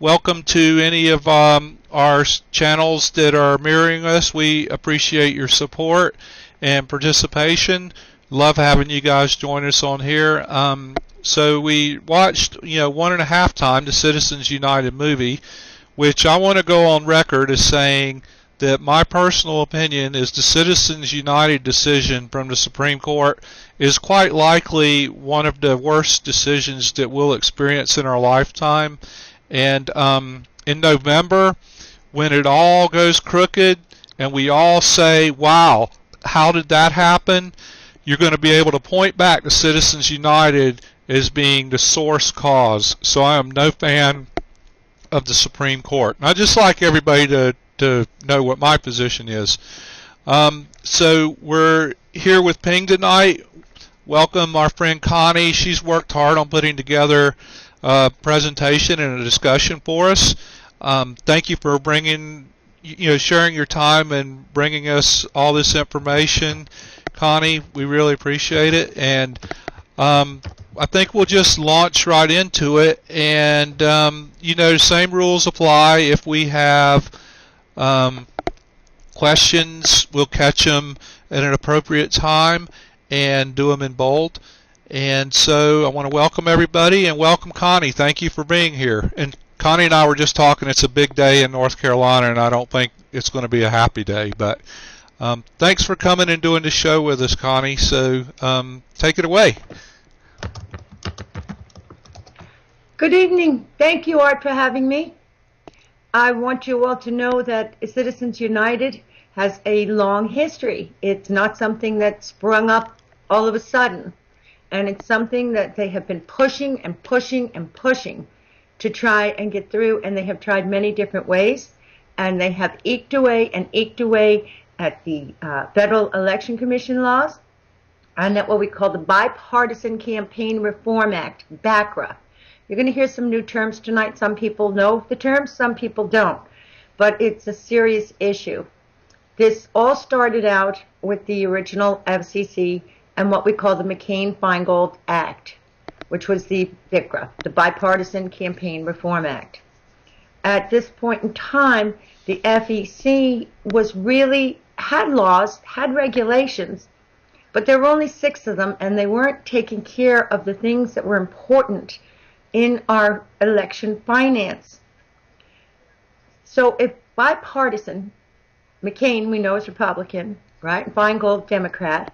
welcome to any of our channels that are mirroring us. We appreciate your support and participation. Love having you guys join us on here. So we watched, 1.5 times the Citizens United movie, which I want to go on record as saying that my personal opinion is the Citizens United decision from the Supreme Court is quite likely one of the worst decisions that we'll experience in our lifetime. And in November, when it all goes crooked and we all say, wow, how did that happen? You're going to be able to point back to Citizens United as being the source cause. So I am no fan of the Supreme Court. And I'd just like everybody to know what my position is. So we're here with Ping tonight. Welcome our friend Connie. She's worked hard on putting together a presentation and a discussion for us. Thank you for sharing your time and bringing us all this information, Connie. We really appreciate it. And I think we'll just launch right into it. And, the same rules apply. If we have questions, we'll catch them at an appropriate time and do them in bold. And so I want to welcome everybody and welcome Connie. Thank you for being here. And Connie and I were just talking. It's a big day in North Carolina, and I don't think it's going to be a happy day. But thanks for coming and doing the show with us, Connie. So take it away. Good evening. Thank you, Art, for having me. I want you all to know that Citizens United has a long history. It's not something that sprung up all of a sudden. And it's something that they have been pushing and pushing and pushing to try and get through. And they have tried many different ways. And they have eked away at the Federal Election Commission laws and at what we call the Bipartisan Campaign Reform Act, BACRA. You're going to hear some new terms tonight. Some people know the terms, some people don't. But it's a serious issue. This all started out with the original FCC and what we call the McCain-Feingold Act, which was the BICRA, the Bipartisan Campaign Reform Act. At this point in time, the FEC had laws, had regulations, but there were only 6 of them, and they weren't taking care of the things that were important in our election finance. So if bipartisan, McCain we know is Republican, right? Feingold, Democrat,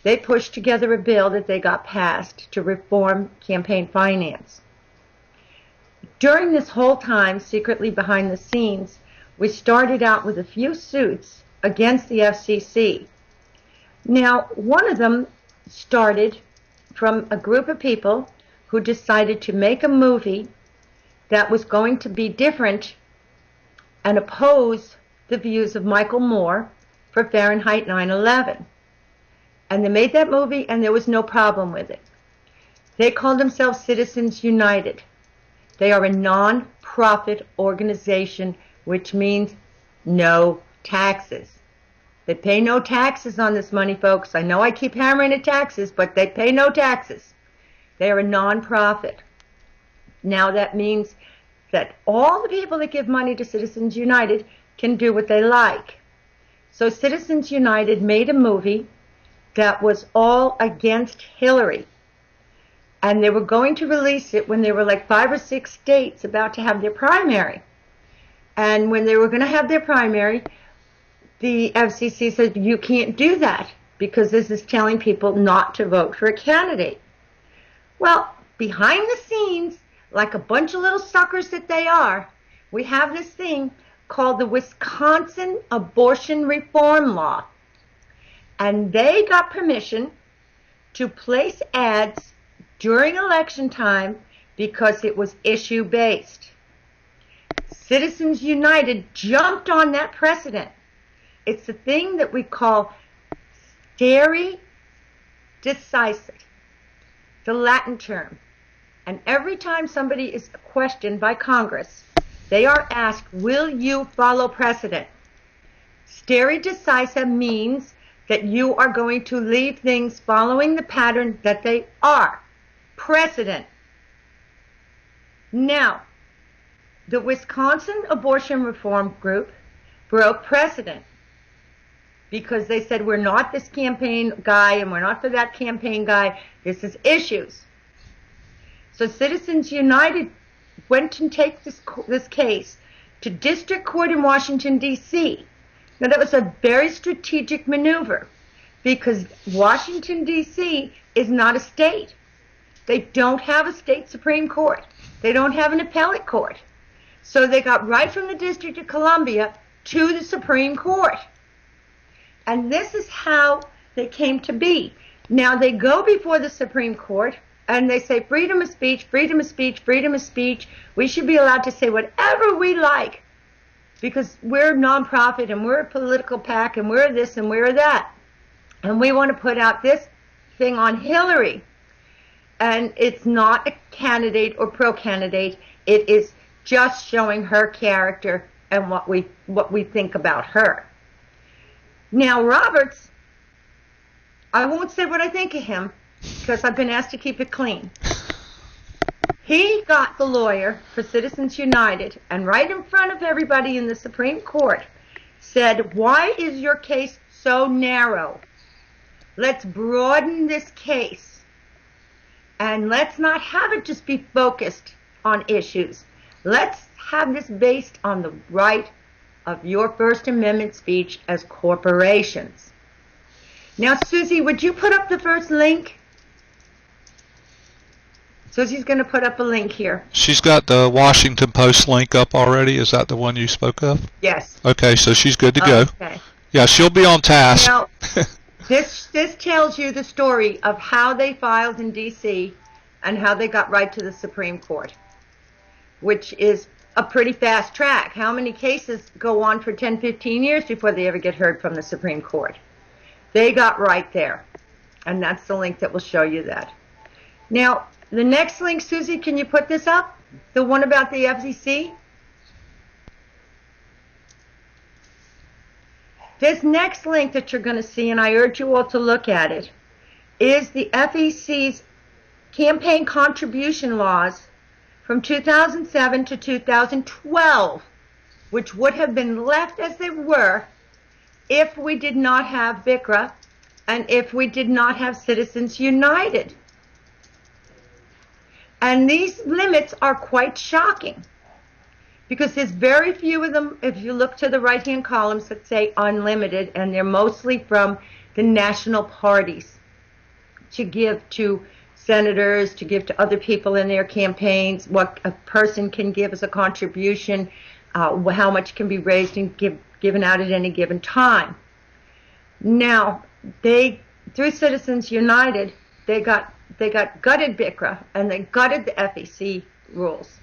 they pushed together a bill that they got passed to reform campaign finance. During this whole time, secretly behind the scenes, we started out with a few suits against the FCC. Now, one of them started from a group of people who decided to make a movie that was going to be different and oppose the views of Michael Moore for Fahrenheit 9/11. And they made that movie, and there was no problem with it. They called themselves Citizens United. They are a non-profit organization, which means no taxes. They pay no taxes on this money, folks. I know I keep hammering at taxes, but they pay no taxes. They are a non-profit. Now that means that all the people that give money to Citizens United can do what they like. So Citizens United made a movie that was all against Hillary. And they were going to release it when there were like 5 or 6 states about to have their primary. And when they were going to have their primary, the FCC said, you can't do that because this is telling people not to vote for a candidate. Well, behind the scenes, like a bunch of little suckers that they are, we have this thing called the Wisconsin Abortion Reform Law. And they got permission to place ads during election time because it was issue-based. Citizens United jumped on that precedent. It's a thing that we call stare decisis, the Latin term. And every time somebody is questioned by Congress, they are asked, will you follow precedent? Stare decisis means that you are going to leave things following the pattern that they are. Precedent. Now, the Wisconsin abortion reform group broke precedent because they said, we're not this campaign guy and we're not for that campaign guy. This is issues. So Citizens United went and take this case to district court in Washington, D.C. Now, that was a very strategic maneuver because Washington, D.C. is not a state. They don't have a state Supreme Court. They don't have an appellate court. So they got right from the District of Columbia to the Supreme Court. And this is how they came to be. Now they go before the Supreme Court and they say freedom of speech, freedom of speech, freedom of speech. We should be allowed to say whatever we like because we're a nonprofit and we're a political PAC and we're this and we're that. And we want to put out this thing on Hillary. And it's not a candidate or pro-candidate. It is just showing her character and what we think about her. Now, Roberts, I won't say what I think of him because I've been asked to keep it clean. He got the lawyer for Citizens United and right in front of everybody in the Supreme Court said, why is your case so narrow? Let's broaden this case and let's not have it just be focused on issues. Let's have this based on the right of your First Amendment speech as corporations. Now, Susie, would you put up the first link? Susie's going to put up a link here. She's got the Washington Post link up already. Is that the one you spoke of? Yes. Okay, so she's good to go. Okay. Yeah, she'll be on task. Now, this tells you the story of how they filed in D.C. and how they got right to the Supreme Court, which is a pretty fast track. How many cases go on for 10, 15 years before they ever get heard from the Supreme Court? They got right there, and that's the link that will show you that. Now, the next link, Susie, can you put this up? The one about the FCC? This next link that you're going to see, and I urge you all to look at it, is the FEC's campaign contribution laws from 2007 to 2012, which would have been left as they were if we did not have BICRA and if we did not have Citizens United. And these limits are quite shocking because there's very few of them, if you look to the right-hand columns, that say unlimited, and they're mostly from the national parties to give to senators, to give to other people in their campaigns, what a person can give as a contribution, how much can be raised and given out at any given time. Now, through Citizens United, they got gutted BICRA and they gutted the FEC rules.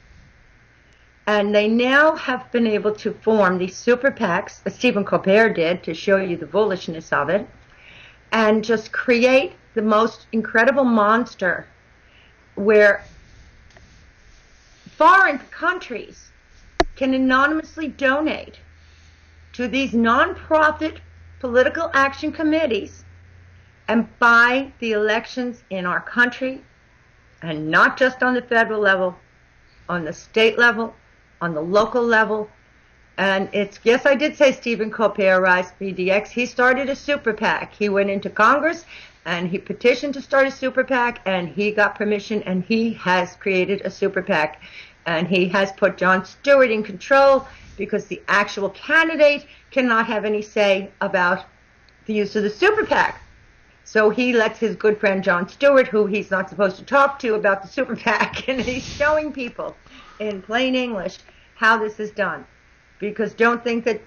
And they now have been able to form these super PACs, as Stephen Colbert did, to show you the bullishness of it, and just create the most incredible monster where foreign countries can anonymously donate to these nonprofit political action committees and buy the elections in our country, and not just on the federal level, on the state level, on the local level. And it's, yes, I did say Stephen Colbert, Rise BDX. He started a super PAC. He went into Congress and he petitioned to start a super PAC, and he got permission, and he has created a super PAC. And he has put Jon Stewart in control because the actual candidate cannot have any say about the use of the super PAC. So he lets his good friend Jon Stewart, who he's not supposed to talk to about the super PAC, and he's showing people in plain English how this is done. Because don't think that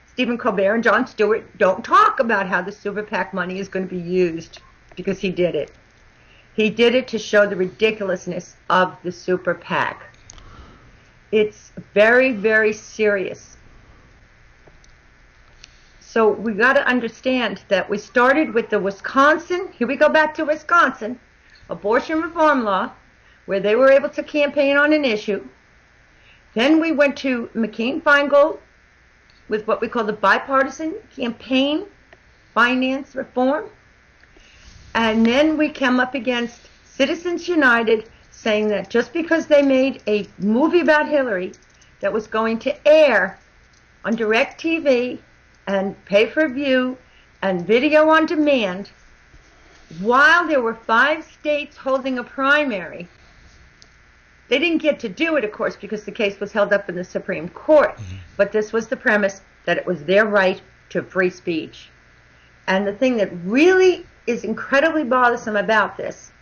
Stephen Colbert and Jon Stewart don't talk about how the super PAC money is going to be used, because he did it. He did it to show the ridiculousness of the super PAC. It's very, very serious. So we got to understand that we started with the Wisconsin, here we go back to Wisconsin, abortion reform law, where they were able to campaign on an issue. Then we went to McCain-Feingold with what we call the bipartisan campaign finance reform. And then we came up against Citizens United saying that just because they made a movie about Hillary that was going to air on DirecTV and pay-per-view and video on demand while there were 5 states holding a primary. They didn't get to do it, of course, because the case was held up in the Supreme Court. But this was the premise, that it was their right to free speech. And the thing that really is incredibly bothersome about this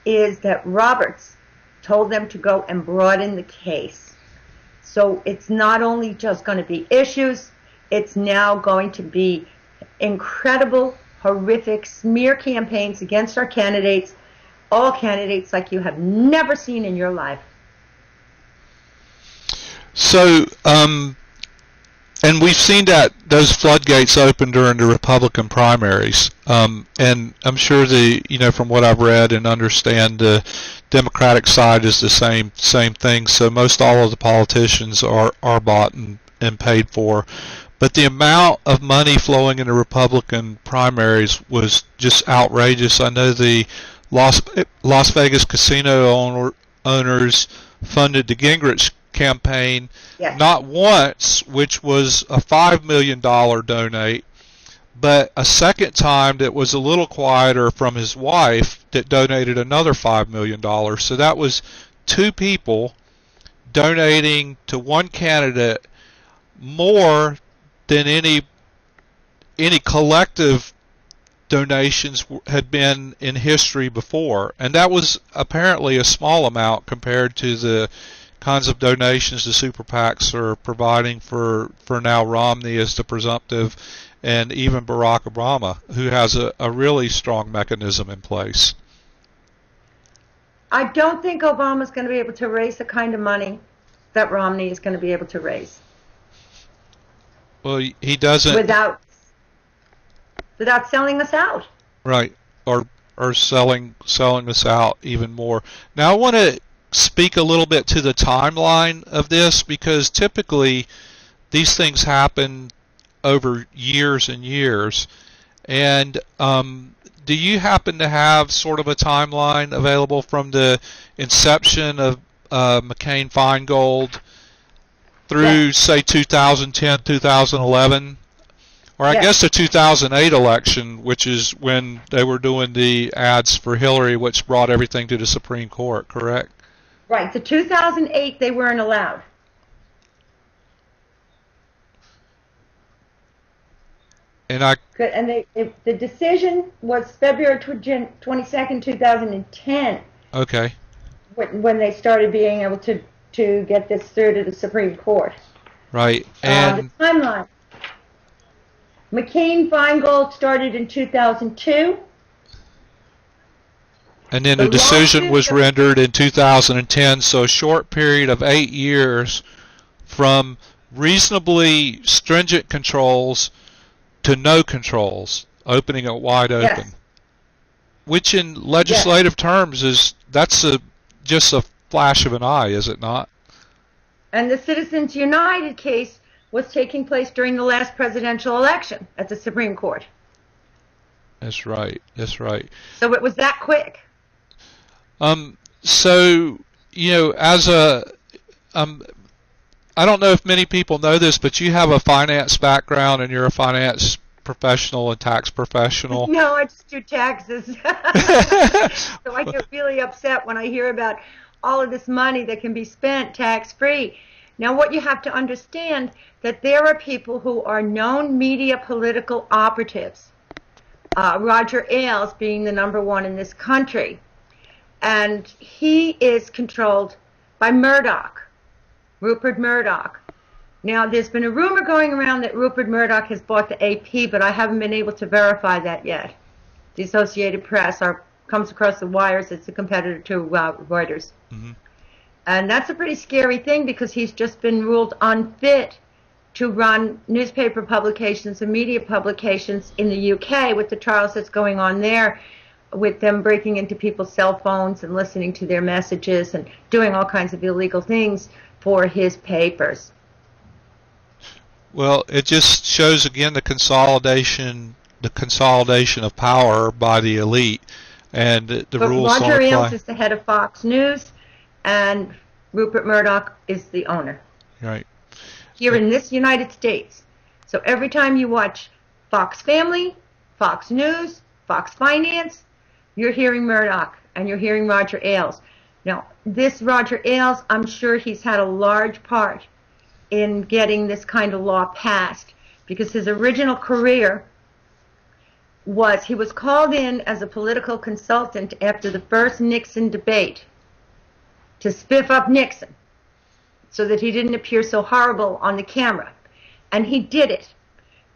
is that Roberts told them to go and broaden the case. So it's not only just going to be issues, it's now going to be incredible, horrific smear campaigns against our candidates, all candidates like you have never seen in your life. So, and we've seen that those floodgates open during the Republican primaries, and I'm sure from what I've read and understand, the Democratic side is the same thing. So most all of the politicians are bought and paid for, but the amount of money flowing in the Republican primaries was just outrageous. I know the Las Vegas casino owners funded the Gingrich campaign, yes, not once, which was a $5 million donate, but a second time that was a little quieter from his wife that donated another $5 million. So that was 2 people donating to one candidate more than any collective donations had been in history before. And that was apparently a small amount compared to the kinds of donations the super PACs are providing for now Romney as the presumptive, and even Barack Obama, who has a really strong mechanism in place. I don't think Obama's going to be able to raise the kind of money that Romney is going to be able to raise. Well, he doesn't without selling us out. Right, or selling us out even more. Now I want to speak a little bit to the timeline of this, because typically these things happen over years and years. And do you happen to have sort of a timeline available from the inception of McCain-Feingold through, yes, say, 2010, 2011? Or I yes, guess the 2008 election, which is when they were doing the ads for Hillary, which brought everything to the Supreme Court, correct? Right. The 2008, they weren't allowed. And the decision was February 22nd, 2010. Okay. When they started being able to get this through to the Supreme Court. Right. And the timeline. McCain-Feingold started in 2002. And then the decision was rendered in 2010, so a short period of 8 years from reasonably stringent controls to no controls, opening it wide open. Yes. Which in legislative terms that's just a flash of an eye, is it not? And the Citizens United case was taking place during the last presidential election at the Supreme Court. That's right. That's right. So it was that quick. So, as I don't know if many people know this, but you have a finance background and you're a finance professional and tax professional. No, I just do taxes. So I get really upset when I hear about all of this money that can be spent tax-free. Now, what you have to understand, that there are people who are known media political operatives, Roger Ailes being the #1 in this country. And he is controlled by Murdoch, Rupert Murdoch. Now, there's been a rumor going around that Rupert Murdoch has bought the AP, but I haven't been able to verify that yet. The Associated Press comes across the wires. It's a competitor to Reuters. Mm-hmm. And that's a pretty scary thing, because he's just been ruled unfit to run newspaper publications and media publications in the UK with the trials that's going on there, with them breaking into people's cell phones and listening to their messages and doing all kinds of illegal things for his papers. Well, it just shows again the consolidation of power by the elite, and the rules don't apply. Roger Ailes is the head of Fox News, and Rupert Murdoch is the owner. Right. here in this United States. So every time you watch Fox Family, Fox News, Fox Finance, you're hearing Murdoch and you're hearing Roger Ailes. Now, this Roger Ailes, I'm sure he's had a large part in getting this kind of law passed, because his original career was, he was called in as a political consultant after the first Nixon debate to spiff up Nixon so that he didn't appear so horrible on the camera. And he did it.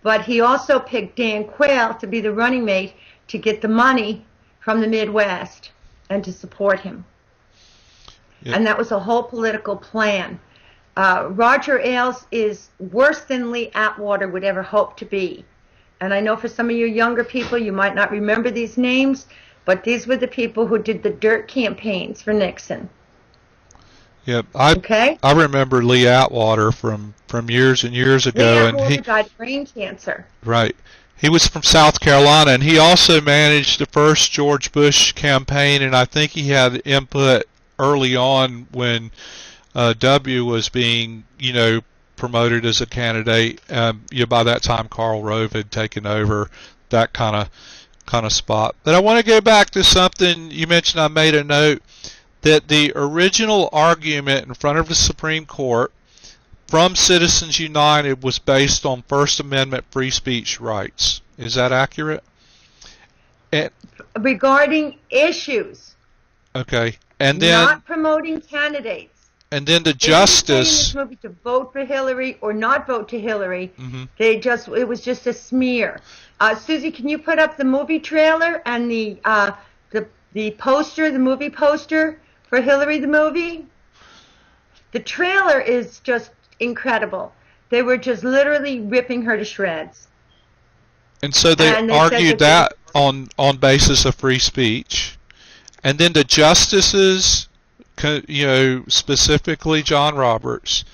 But he also picked Dan Quayle to be the running mate to get the money from the Midwest and to support him. Yep. And that was a whole political plan. Roger Ailes is worse than Lee Atwater would ever hope to be. And I know for some of you younger people, you might not remember these names, but these were the people who did the dirt campaigns for Nixon. Yep, I remember Lee Atwater from years and years ago. Lee Atwater died of brain cancer. Right. He was from South Carolina, and he also managed the first George Bush campaign, and I think he had input early on when W was being, promoted as a candidate. By that time, Karl Rove had taken over that kind of spot. But I want to go back to something you mentioned. I made a note that the original argument in front of the Supreme Court from Citizens United was based on First Amendment free speech rights. Is that accurate? Regarding issues. Okay. And then not promoting candidates. And then the justice. In this movie to vote for Hillary or not vote to Hillary. Mm-hmm. It was just a smear. Susie, can you put up the movie trailer and the poster, the movie poster for Hillary the movie? The trailer is just incredible. They were just literally ripping her to shreds. And so they argued that on basis of free speech. And then the justices, specifically John Roberts,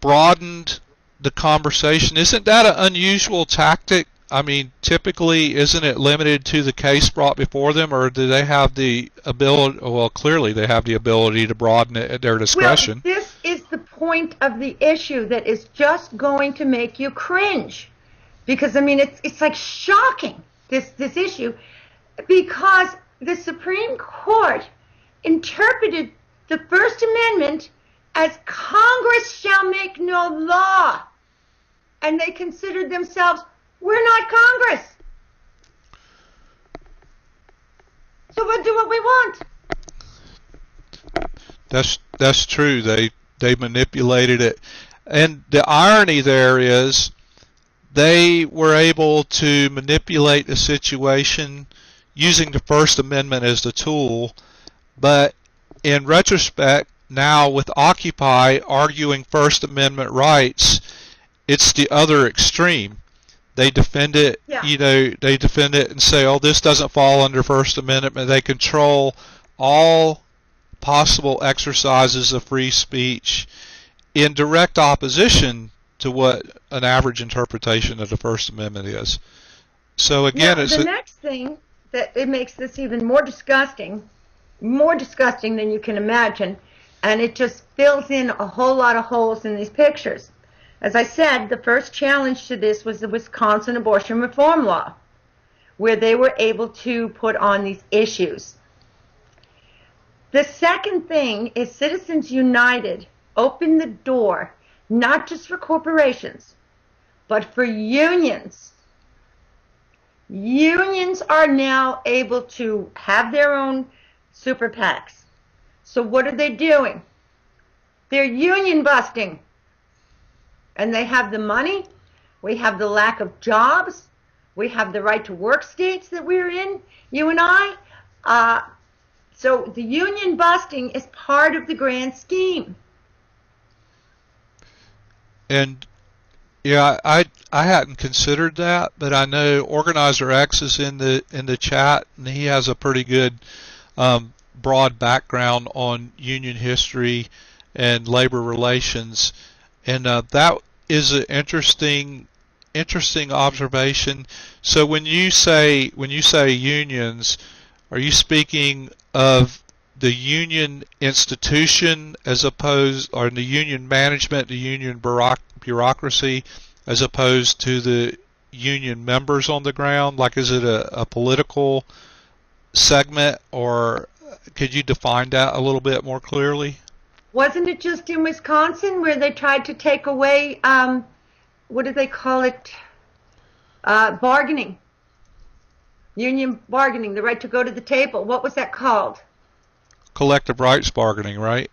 broadened the conversation. Isn't that an unusual tactic? I mean, typically, isn't it limited to the case brought before them, or do they have the ability? Well, clearly they have the ability to broaden it at their discretion. Well, this is the point of the issue that is just going to make you cringe, because I mean, it's like shocking, this issue, because the Supreme Court interpreted the First Amendment as Congress shall make no law, and they considered themselves, we're not Congress, so we'll do what we want. That's true. They manipulated it, and the irony there is they were able to manipulate the situation using the First Amendment as the tool, but in retrospect, now with Occupy arguing First Amendment rights, it's the other extreme. They defend it, they defend it and say, oh, this doesn't fall under First Amendment, but they control all possible exercises of free speech in direct opposition to what an average interpretation of the First Amendment is. So again, the next thing that it makes this even more disgusting than you can imagine, and it just fills in a whole lot of holes in these pictures. As I said, the first challenge to this was the Wisconsin abortion reform law, where they were able to put on these issues. The second thing is Citizens United opened the door, not just for corporations, but for unions. Unions are now able to have their own super PACs. So what are they doing? They're union busting. And they have the money. We have the lack of jobs. We have the right to work states that we're in, you and I. So the union busting is part of the grand scheme. And yeah, I hadn't considered that, but I know Organizer X is in the chat, and he has a pretty good broad background on union history and labor relations, and that is an interesting observation. So when you say unions, are you speaking of the union institution as opposed, or the union management, the union bureaucracy, as opposed to the union members on the ground? Like, is it a political segment, or could you define that a little bit more clearly? Wasn't it just in Wisconsin where they tried to take away, what do they call it? Bargaining. Union bargaining, the right to go to the table. What was that called? Collective rights bargaining, right?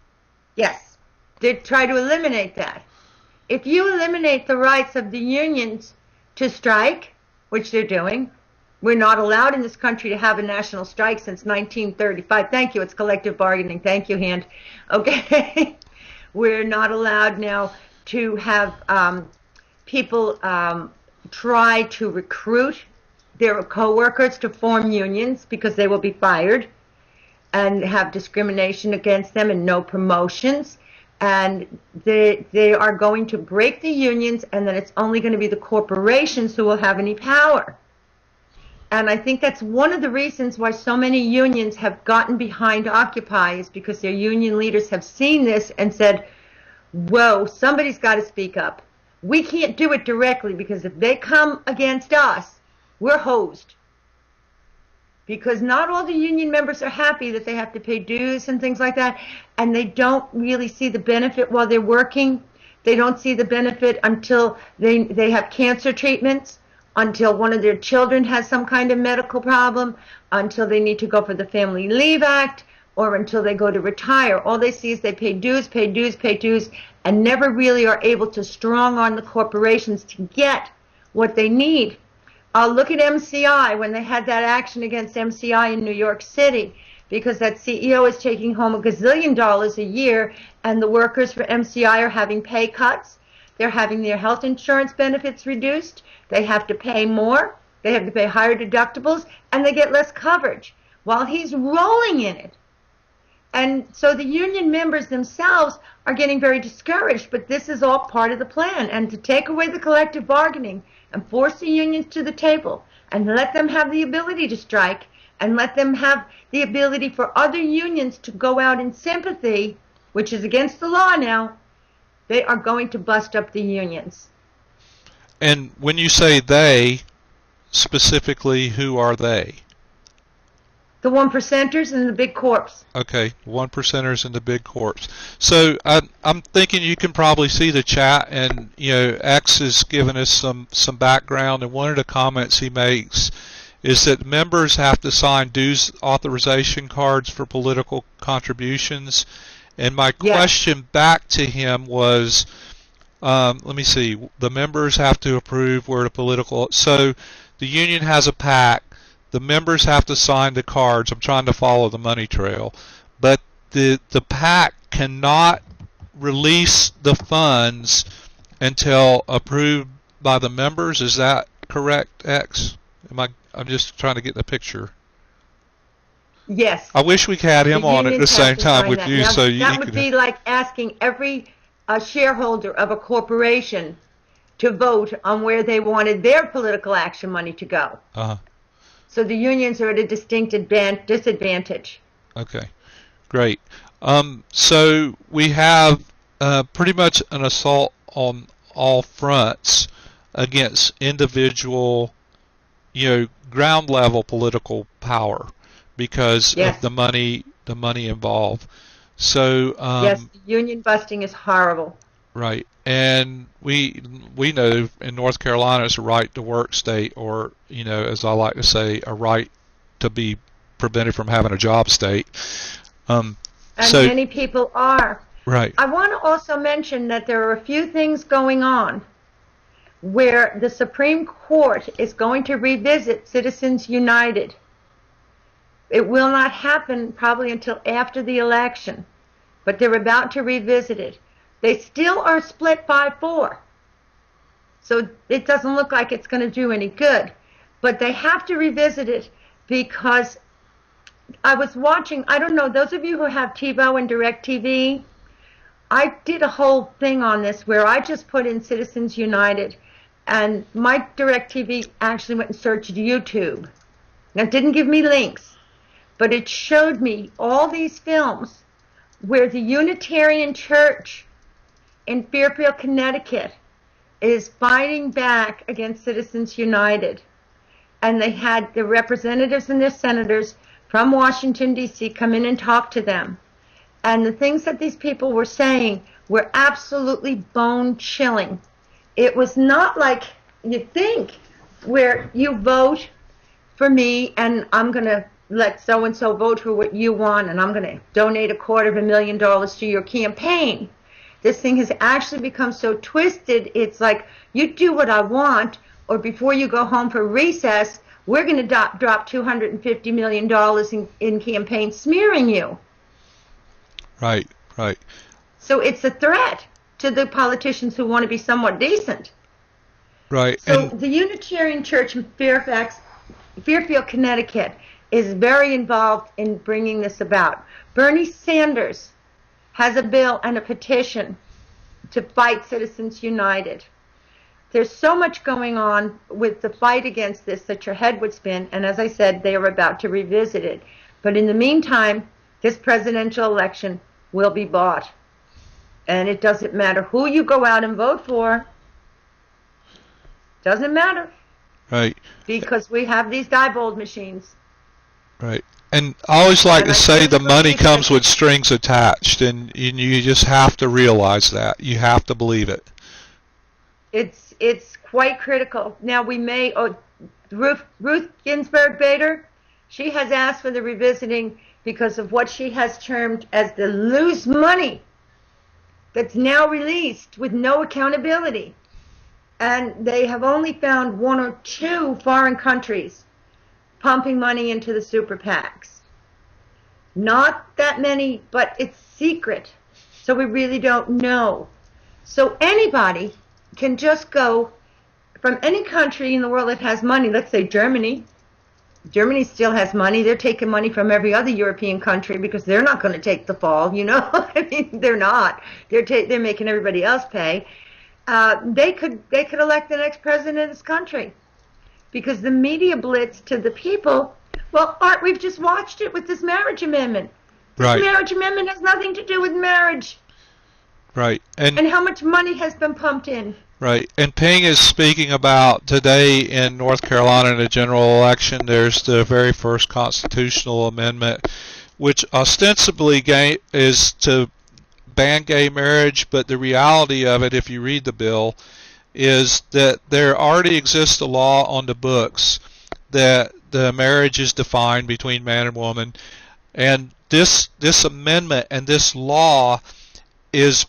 Yes. They try to eliminate that. If you eliminate the rights of the unions to strike, which they're doing, we're not allowed in this country to have a national strike since 1935. Thank you. It's collective bargaining. Thank you, Hand. Okay. We're not allowed now to have people try to recruit their coworkers to form unions because they will be fired, and have discrimination against them and no promotions. And they are going to break the unions, and then it's only going to be the corporations who will have any power. And I think that's one of the reasons why so many unions have gotten behind Occupy, is because their union leaders have seen this and said, whoa, somebody's got to speak up. We can't do it directly, because if they come against us, we're hosed. Because not all the union members are happy that they have to pay dues and things like that, and they don't really see the benefit while they're working. They don't see the benefit until they have cancer treatments, until one of their children has some kind of medical problem, until they need to go for the Family Leave Act, or until they go to retire. All they see is they pay dues, pay dues, pay dues, and never really are able to strong on the corporations to get what they need. Look at MCI, when they had that action against MCI in New York City, because that CEO is taking home $1 gazillion a year, and the workers for MCI are having pay cuts. They're having their health insurance benefits reduced. They have to pay more. They have to pay higher deductibles, and they get less coverage while he's rolling in it. And so the union members themselves are getting very discouraged, but this is all part of the plan. And to take away the collective bargaining and force the unions to the table and let them have the ability to strike and let them have the ability for other unions to go out in sympathy, which is against the law now, they are going to bust up the unions. And when you say they, specifically, who are they? The 1%ers and the big corps. Okay, 1%ers and the big corps. So I'm thinking you can probably see the chat, and X has given us some background, and one of the comments he makes is that members have to sign dues authorization cards for political contributions. And my question back to him was, let me see, the members have to approve where the political, so the union has a PAC. The members have to sign the cards. I'm trying to follow the money trail. But the PAC cannot release the funds until approved by the members. Is that correct, X? I'm just trying to get the picture. Yes. I wish we had him on at the same time with you. Now, so that would be like asking every shareholder of a corporation to vote on where they wanted their political action money to go. Uh-huh. So the unions are at a distinct disadvantage. Okay, great. So we have pretty much an assault on all fronts against individual, ground level political power because of the money involved. So yes, union busting is horrible. Right, and we know in North Carolina it's a right to work state, or as I like to say, a right to be prevented from having a job state. And so, many people are. Right. I want to also mention that there are a few things going on where the Supreme Court is going to revisit Citizens United. It will not happen probably until after the election, but they're about to revisit it. They still are split 5-4, so it doesn't look like it's going to do any good. But they have to revisit it because I was watching, I don't know, those of you who have TiVo and DirecTV, I did a whole thing on this where I just put in Citizens United, and my DirecTV actually went and searched YouTube. Now, it didn't give me links, but it showed me all these films where the Unitarian Church in Fairfield, Connecticut is fighting back against Citizens United. And they had the representatives and their senators from Washington, D.C. come in and talk to them. And the things that these people were saying were absolutely bone-chilling. It was not like you think, where you vote for me and I'm going to let so-and-so vote for what you want and I'm going to donate $250,000 to your campaign. This thing has actually become so twisted, it's like, you do what I want, or before you go home for recess, we're going to drop $250 million in campaign smearing you. Right, right. So it's a threat to the politicians who want to be somewhat decent. Right. So the Unitarian Church in Fairfield, Connecticut is very involved in bringing this about. Bernie Sanders has a bill and a petition to fight Citizens United. There's so much going on with the fight against this that your head would spin, and as I said, they are about to revisit it. But in the meantime, this presidential election will be bought. And it doesn't matter who you go out and vote for. Doesn't matter. Right. Because we have these Diebold machines. Right. And I always like to say the money comes with strings attached, and you just have to realize that. You have to believe it. It's quite critical. Now we may, Ruth Ginsburg Bader, she has asked for the revisiting because of what she has termed as the loose money that's now released with no accountability. And they have only found 1 or 2 foreign countries pumping money into the super PACs. Not that many, but it's secret. So we really don't know. So anybody can just go from any country in the world that has money. Let's say Germany. Germany still has money. They're taking money from every other European country because they're not going to take the fall, you know. I mean, they're not. They're making everybody else pay. They could elect the next president of this country because the media blitz to the people. Well, Art, we've just watched it with this marriage amendment. Right. This marriage amendment has nothing to do with marriage. Right. And how much money has been pumped in. Right. And Ping is speaking about today in North Carolina in the general election, there's the very first constitutional amendment, which ostensibly is to ban gay marriage, but the reality of it, if you read the bill, is that there already exists a law on the books that the marriage is defined between man and woman, and this amendment and this law is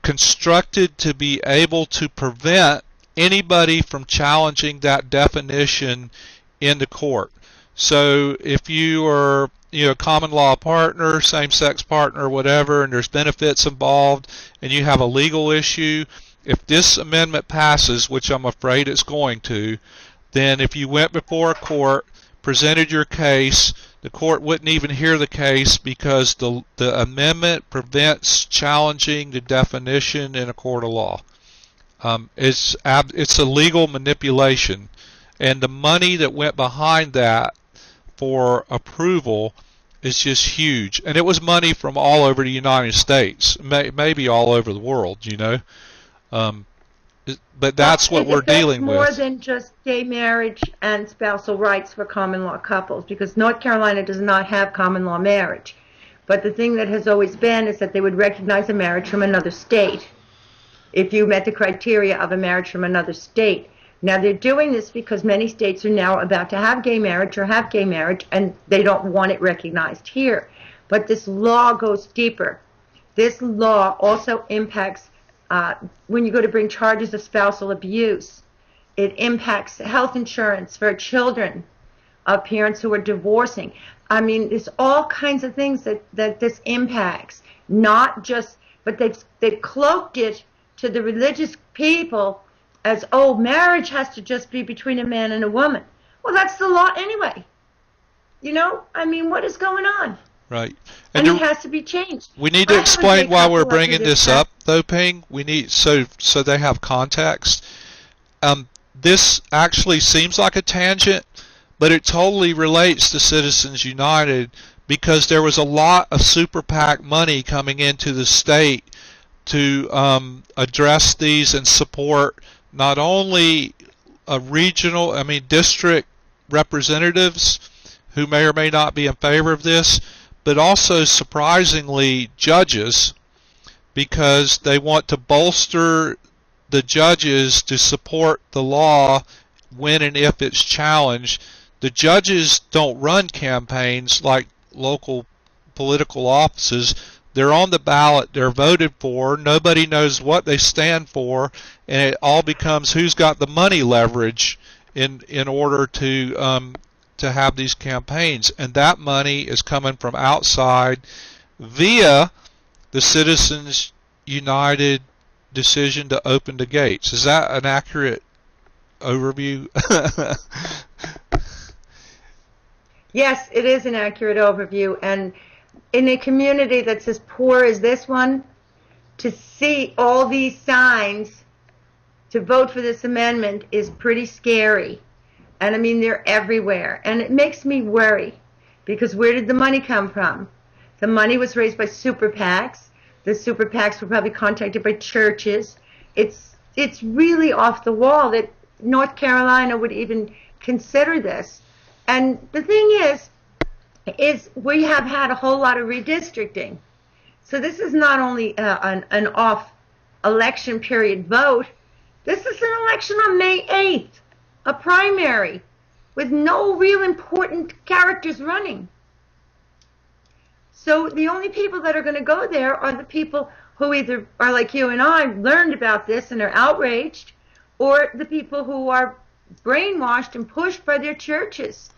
constructed to be able to prevent anybody from challenging that definition in the court. So if you are common law partner, same-sex partner, whatever, and there's benefits involved, and you have a legal issue, if this amendment passes, which I'm afraid it's going to, then if you went before a court, presented your case, the court wouldn't even hear the case because the amendment prevents challenging the definition in a court of law. It's a legal manipulation, and the money that went behind that for approval is just huge. And it was money from all over the United States, maybe all over the world, you know. But that's what we're dealing with. More than just gay marriage and spousal rights for common law couples, because North Carolina does not have common law marriage. But the thing that has always been is that they would recognize a marriage from another state if you met the criteria of a marriage from another state. Now they're doing this because many states are now about to have gay marriage or have gay marriage, and they don't want it recognized here. But this law goes deeper. This law also impacts when you go to bring charges of spousal abuse. It impacts health insurance for children of parents who are divorcing. I mean, there's all kinds of things that this impacts. Not just, but they've cloaked it to the religious people as, oh, marriage has to just be between a man and a woman. Well, that's the law anyway. You know, I mean, what is going on? Right. And it has to be changed. We need to explain why we're bringing this up, though, Ping. We need so they have context. This actually seems like a tangent, but it totally relates to Citizens United because there was a lot of super PAC money coming into the state to address these and support not only district representatives who may or may not be in favor of this, but also surprisingly judges, because they want to bolster the judges to support the law when and if it's challenged. The judges don't run campaigns like local political offices. They're on the ballot, they're voted for, nobody knows what they stand for, and it all becomes who's got the money leverage in order to have these campaigns. And that money is coming from outside via the Citizens United decision to open the gates. Is that an accurate overview? Yes, it is an accurate overview. And in a community that's as poor as this one, to see all these signs to vote for this amendment is pretty scary. And I mean, they're everywhere. And it makes me worry, because where did the money come from? The money was raised by super PACs. The super PACs were probably contacted by churches. It's really off the wall that North Carolina would even consider this. And the thing is we have had a whole lot of redistricting. So this is not only an off-election period vote. This is an election on May 8th, a primary, with no real important characters running. So the only people that are going to go there are the people who either are like you and I, learned about this and are outraged, or the people who are brainwashed and pushed by their churches.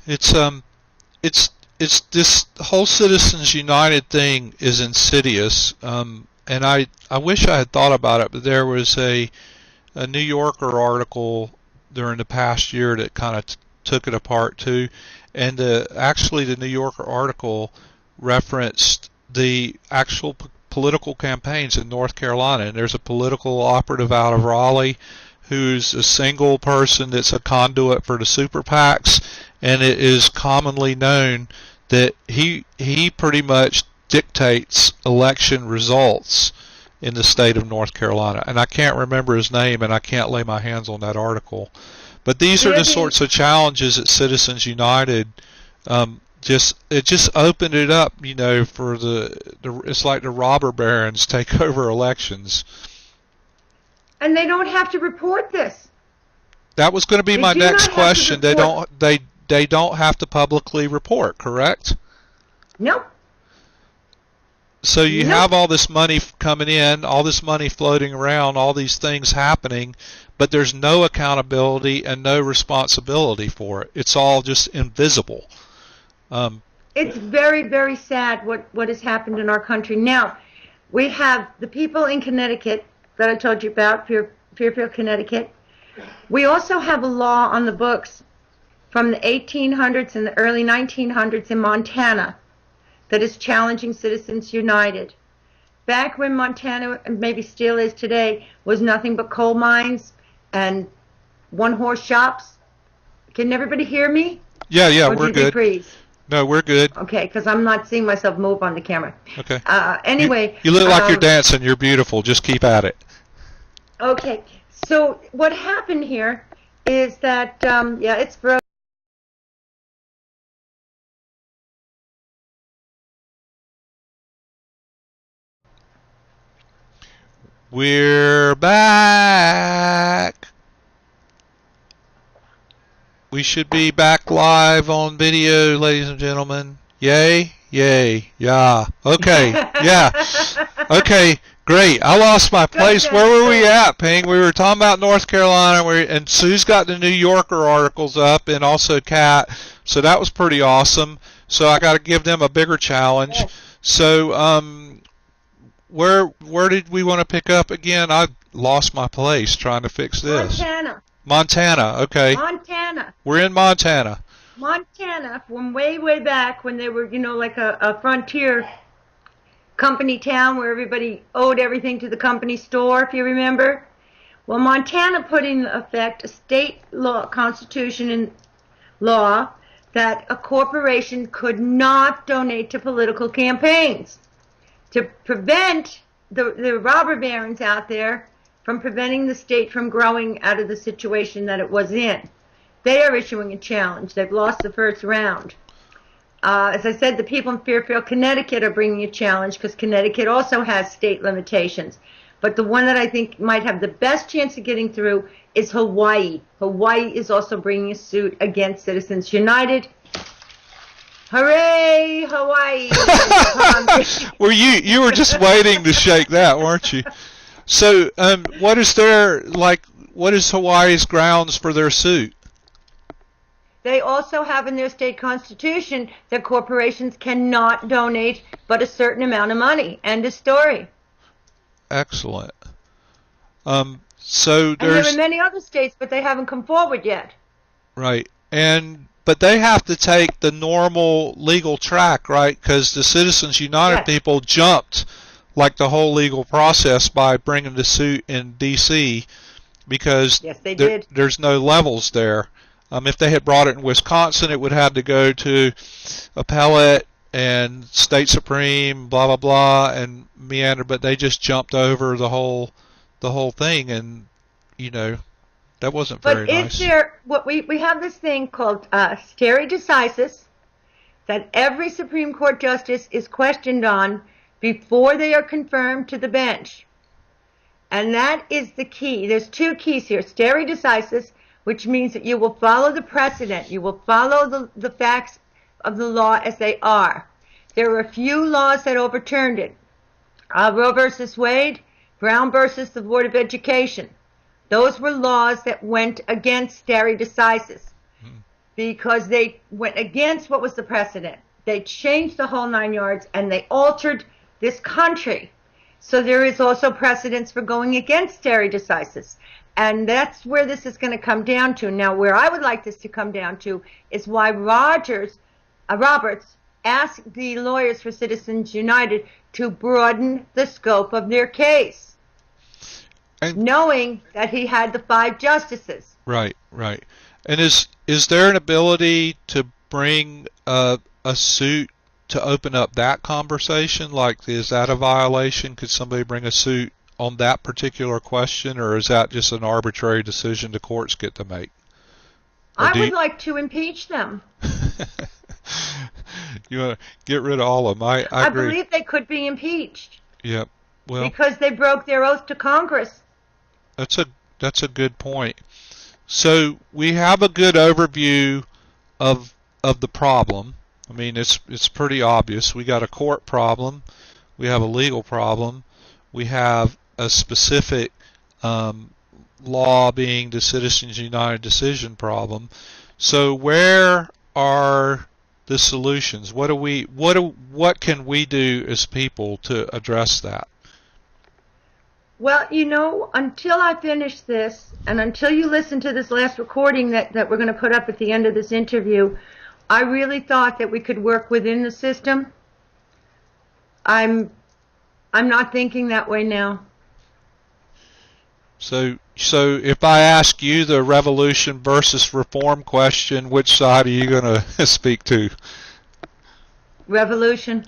It's this whole Citizens United thing is insidious, and I wish I had thought about it, but there was a New Yorker article during the past year that kind of took it apart too, and actually the New Yorker article referenced the actual political campaigns in North Carolina, and there's a political operative out of Raleigh who's a single person that's a conduit for the super PACs, and it is commonly known that he pretty much dictates election results in the state of North Carolina. And I can't remember his name, and I can't lay my hands on that article. But these are the sorts of challenges that Citizens United it just opened it up, for it's like the robber barons take over elections. And they don't have to report this. That was going to be my next question. They don't have to publicly report, correct? Nope. So you have all this money coming in, all this money floating around, all these things happening, but there's no accountability and no responsibility for it. It's all just invisible. It's very, very sad what has happened in our country. Now, we have the people in Connecticut that I told you about, Fairfield, Connecticut. We also have a law on the books from the 1800s and the early 1900s in Montana that is challenging Citizens United. Back when Montana, and maybe still is today, was nothing but coal mines and one-horse shops. Can everybody hear me? Yeah, or we're good. Freeze? No, we're good. Okay, because I'm not seeing myself move on the camera. Okay. Anyway. You look like you're dancing. You're beautiful. Just keep at it. Okay, so what happened here is that, it's frozen. We're back. We should be back live on video, ladies and gentlemen. Yay, yay, yeah. Okay, yeah. Okay, great. I lost my place. Where were we at, Ping? We were talking about North Carolina, and Sue's got the New Yorker articles up, and also Kat. So that was pretty awesome. So I got to give them a bigger challenge. Yes. So, where did we want to pick up again? I lost my place trying to fix this. Montana, okay. Montana. We're in Montana. Montana, from way, way back when they were, like a frontier company town where everybody owed everything to the company store, if you remember. Well, Montana put in effect a state law, constitution and law that a corporation could not donate to political campaigns to prevent the robber barons out there from preventing the state from growing out of the situation that it was in. They are issuing a challenge. They've lost the first round. As I said, the people in Fairfield, Connecticut are bringing a challenge because Connecticut also has state limitations. But the one that I think might have the best chance of getting through is Hawaii. Hawaii is also bringing a suit against Citizens United. Hooray, Hawaii! Well, you were just waiting to shake that, weren't you? So, what is Hawaii's grounds for their suit? They also have in their state constitution that corporations cannot donate but a certain amount of money. End of story. Excellent. So and there are many other states, but they haven't come forward yet. Right. But they have to take the normal legal track, right? Because the Citizens United people jumped like the whole legal process by bringing the suit in D.C. because there's no levels there. If they had brought it in Wisconsin, it would have to go to appellate and state supreme, blah blah blah, and meander. But they just jumped over the whole thing, and that wasn't very nice. But is there we have this thing called stare decisis that every Supreme Court justice is questioned on before they are confirmed to the bench, and that is the key. There's two keys here: stare decisis, which means that you will follow the precedent, you will follow the facts of the law as they are. There were a few laws that overturned it. Roe versus Wade, Brown versus the Board of Education. Those were laws that went against stare decisis because they went against what was the precedent. They changed the whole 9 yards and they altered this country. So there is also precedence for going against stare decisis. And that's where this is going to come down to. Now, where I would like this to come down to is why Roberts asked the lawyers for Citizens United to broaden the scope of their case, knowing that he had the 5 justices. Right. And is there an ability to bring a suit to open up that conversation? Like, is that a violation? Could somebody bring a suit on that particular question, or is that just an arbitrary decision the courts get to make? I would like to impeach them. You want to get rid of all of them? I agree. I believe they could be impeached. Yep. Well, because they broke their oath to Congress. That's a good point. So we have a good overview of the problem. I mean, it's pretty obvious. We got a court problem. We have a legal problem. We have a specific law being the Citizens United decision problem. So where are the solutions? What can we do as people to address that? Well, until I finish this, and until you listen to this last recording that we're going to put up at the end of this interview, I really thought that we could work within the system. I'm not thinking that way now. So if I ask you the revolution versus reform question, which side are you going to speak to? Revolution.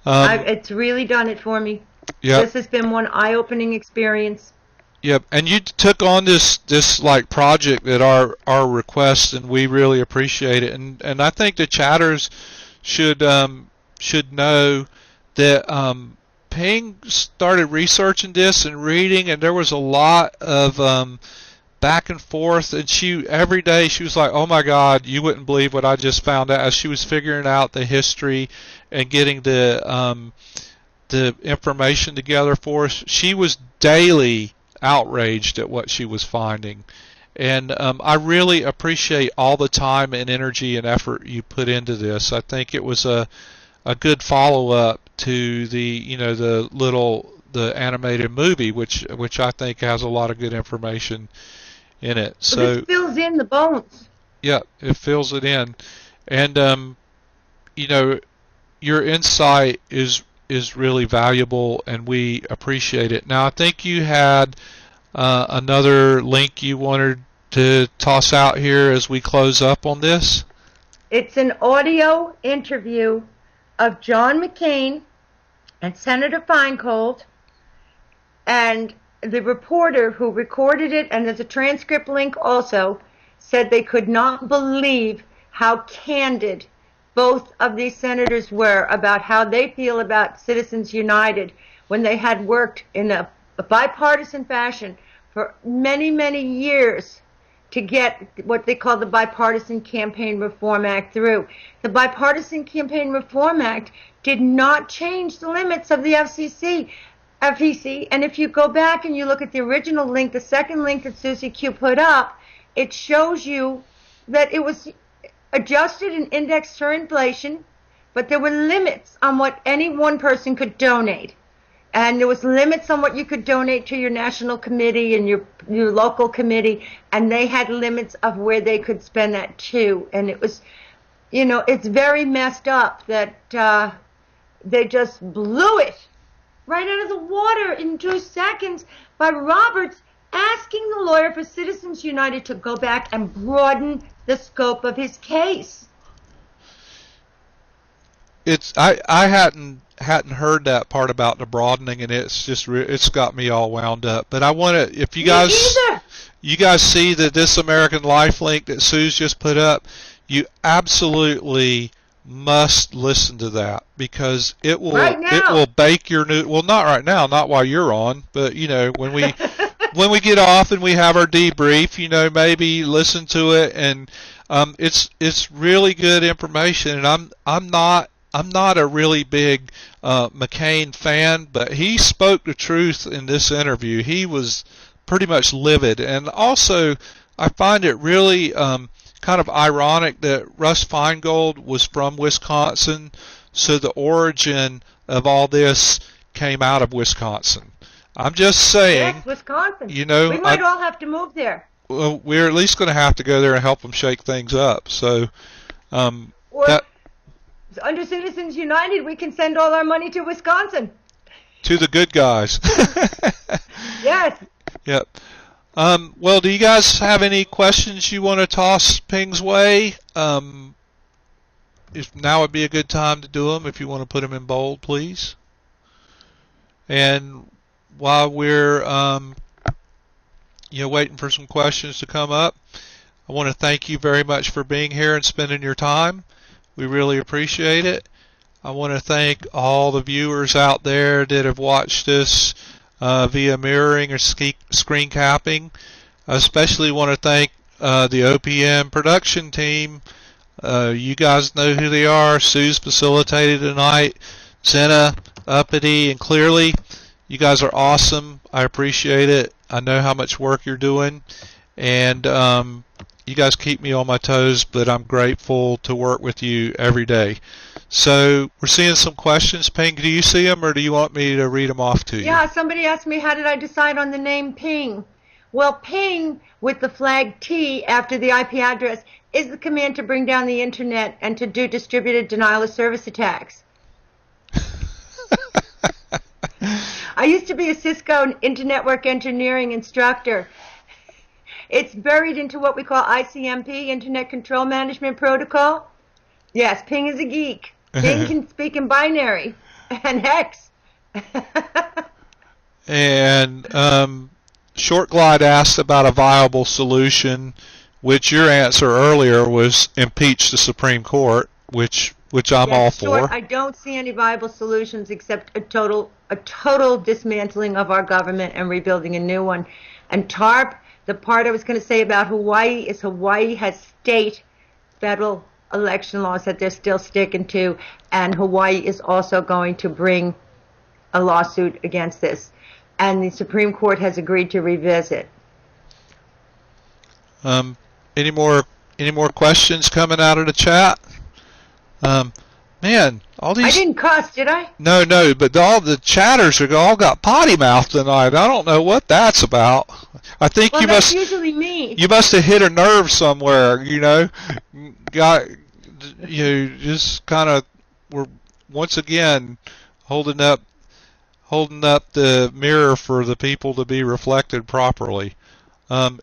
It's really done it for me. Yep. This has been one eye-opening experience. Yep. And you took on this like project at our request, and we really appreciate it. And I think the chatters should know that Ping started researching this and reading, and there was a lot of back and forth, and every day she was like, oh my God, you wouldn't believe what I just found out. As she was figuring out the history and getting the information together for us, she was daily outraged at what she was finding. And I really appreciate all the time and energy and effort you put into this. I think it was a good follow-up to the animated movie, which I think has a lot of good information in it. So it fills in the bones. Yeah, it fills it in, and your insight is is really valuable, and we appreciate it. Now, I think you had another link you wanted to toss out here as we close up on this. It's an audio interview of John McCain and Senator Feingold, and the reporter who recorded it, and there's a transcript link also, said they could not believe how candid both of these senators were about how they feel about Citizens United when they had worked in a bipartisan fashion for many, many years to get what they call the Bipartisan Campaign Reform Act through. The Bipartisan Campaign Reform Act did not change the limits of the FEC. And if you go back and you look at the original link, the second link that Susie Q put up, it shows you that it was adjusted and indexed for inflation, but there were limits on what any one person could donate. And there was limits on what you could donate to your national committee and your local committee, and they had limits of where they could spend that too. And it was, it's very messed up that they just blew it right out of the water in 2 seconds by Roberts asking the lawyer for Citizens United to go back and broaden the scope of his case. I hadn't heard that part about the broadening, and it's got me all wound up. But I want to, if you guys see that This American Life link that Sue's just put up, you absolutely must listen to that, because it will bake your new. Well, not right now, not while you're on, but when we when we get off and we have our debrief, maybe listen to it, and it's really good information. And I'm not a really big McCain fan, but he spoke the truth in this interview. He was pretty much livid, and also I find it really kind of ironic that Russ Feingold was from Wisconsin, so the origin of all this came out of Wisconsin. I'm just saying. Yes, Wisconsin. We might all have to move there. Well, we're at least going to have to go there and help them shake things up. So, under Citizens United, we can send all our money to Wisconsin. To the good guys. Yes. Yep. Well, do you guys have any questions you want to toss Ping's way? If now would be a good time to do them. If you want to put them in bold, please. And while we're waiting for some questions to come up, I want to thank you very much for being here and spending your time. We really appreciate it. I want to thank all the viewers out there that have watched this via mirroring or screen capping. I especially want to thank the OPN production team. You guys know who they are. Sue's facilitated tonight. Zena, Uppity, and Clearly. You guys are awesome. I appreciate it. I know how much work you're doing. And you guys keep me on my toes, but I'm grateful to work with you every day. So we're seeing some questions. Ping, do you see them, or do you want me to read them off to you? Yeah, somebody asked me, how did I decide on the name Ping? Well, Ping, with the flag T after the IP address, is the command to bring down the internet and to do distributed denial of service attacks. I used to be a Cisco Internetwork Engineering instructor. It's buried into what we call ICMP, Internet Control Management Protocol. Yes, Ping is a geek. Ping can speak in binary and hex. And Short Glide asked about a viable solution, which your answer earlier was impeach the Supreme Court, which I'm all for. I don't see any viable solutions except a total dismantling of our government and rebuilding a new one. And TARP, the part I was going to say about Hawaii is Hawaii has state federal election laws that they're still sticking to, and Hawaii is also going to bring a lawsuit against this, and the Supreme Court has agreed to revisit. Any more questions coming out of the chat? Man, all these. I didn't cuss, did I? No, but all the chatters are all got potty mouth tonight. I don't know what that's about. I think that's usually me. You must have hit a nerve somewhere. Just kind of. We're once again holding up the mirror for the people to be reflected properly.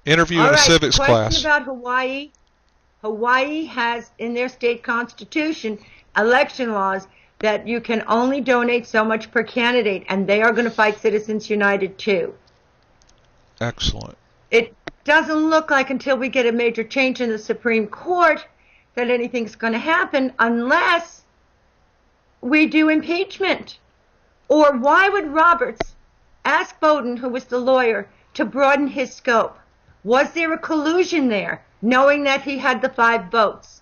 Interview All in a right, civics question class. about Hawaii. Hawaii has in their state constitution election laws that you can only donate so much per candidate, and they are going to fight Citizens United too. Excellent. It doesn't look like until we get a major change in the Supreme Court that anything's going to happen unless we do impeachment. Or why would Roberts ask Bowden, who was the lawyer, to broaden his scope? Was there a collusion there, knowing that he had the 5 votes?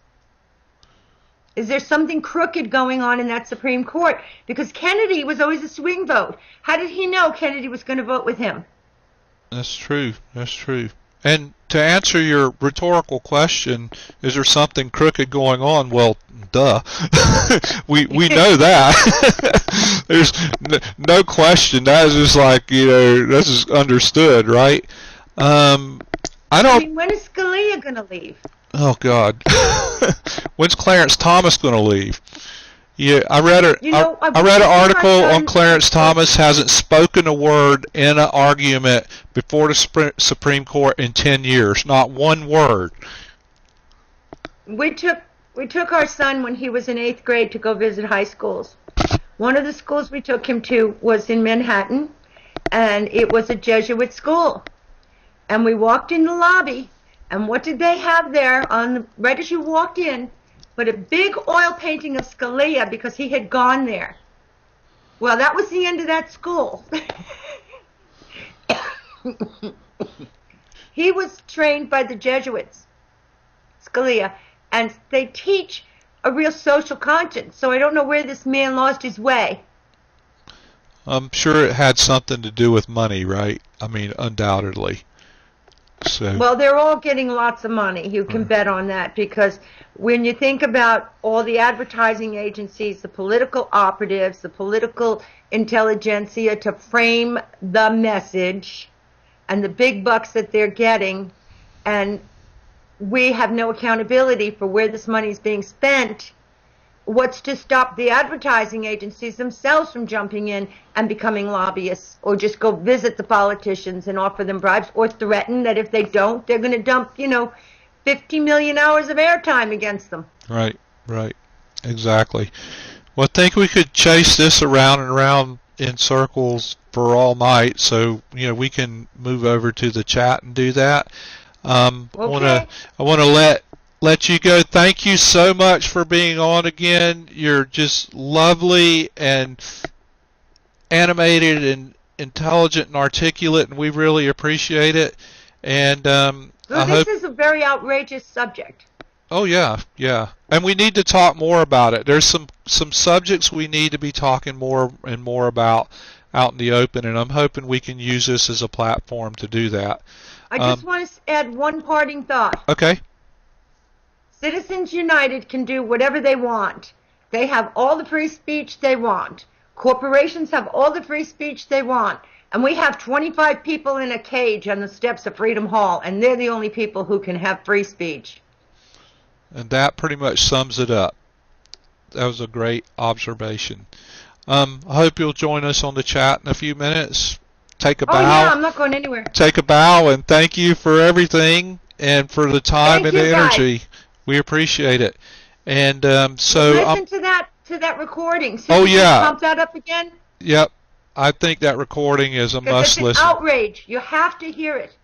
Is there something crooked going on in that Supreme Court? Because Kennedy was always a swing vote. How did he know Kennedy was going to vote with him? That's true. That's true. And to answer your rhetorical question, is there something crooked going on? Well, duh. we know that. There's no question. That is just like, this is understood, right? I mean, when is Scalia going to leave? Oh God. When's Clarence Thomas going to leave? Yeah, I read an article on Clarence Thomas hasn't spoken a word in an argument before the Supreme Court in 10 years. Not one word. We took our son when he was in 8th grade to go visit high schools. One of the schools we took him to was in Manhattan, and it was a Jesuit school. And we walked in the lobby, and what did they have there right as you walked in? But a big oil painting of Scalia because he had gone there. Well, that was the end of that school. He was trained by the Jesuits, Scalia, and they teach a real social conscience. So I don't know where this man lost his way. I'm sure it had something to do with money, right? I mean, undoubtedly. So. Well, they're all getting lots of money. You can bet on that, because when you think about all the advertising agencies, the political operatives, the political intelligentsia to frame the message, and the big bucks that they're getting, and we have no accountability for where this money is being spent, what's to stop the advertising agencies themselves from jumping in and becoming lobbyists, or just go visit the politicians and offer them bribes, or threaten that if they don't, they're going to dump, 50 million hours of airtime against them? Right, exactly. Well, I think we could chase this around and around in circles for all night, so we can move over to the chat and do that. Okay. I want to let you go. Thank you so much for being on again. You're just lovely and animated and intelligent and articulate, and we really appreciate it. And this is a very outrageous subject. Oh yeah, and we need to talk more about it. There's some subjects we need to be talking more and more about out in the open, and I'm hoping we can use this as a platform to do that. I just want to add one parting thought. Okay. Citizens United can do whatever they want. They have all the free speech they want. Corporations have all the free speech they want. And we have 25 people in a cage on the steps of Freedom Hall, and they're the only people who can have free speech. And that pretty much sums it up. That was a great observation. I hope you'll join us on the chat in a few minutes. Take a bow. Oh yeah, I'm not going anywhere. Take a bow, and thank you for everything and for the time and the energy. Guys. We appreciate it. And listen to that recording. Oh yeah. Pump that up again. Yep. I think that recording is a must listen. It's an outrage. You have to hear it.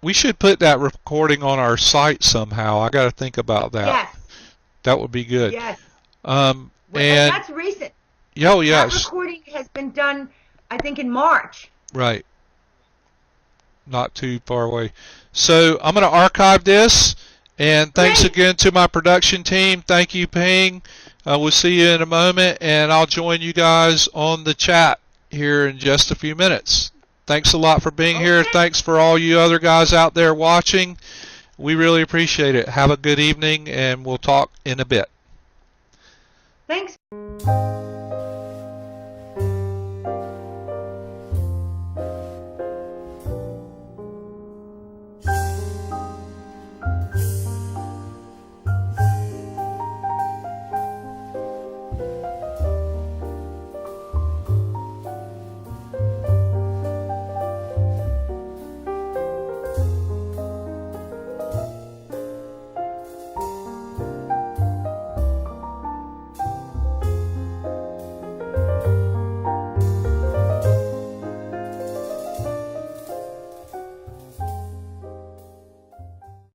We should put that recording on our site somehow. I got to think about that. Yes. That would be good. Yes. And that's recent. Oh yes. That recording has been done, I think, in March. Right. Not too far away. So I'm going to archive this. And thanks again to my production team. Thank you, Ping. We'll see you in a moment, and I'll join you guys on the chat here in just a few minutes. Thanks a lot for being here. Thanks for all you other guys out there watching. We really appreciate it. Have a good evening, and we'll talk in a bit. Thanks.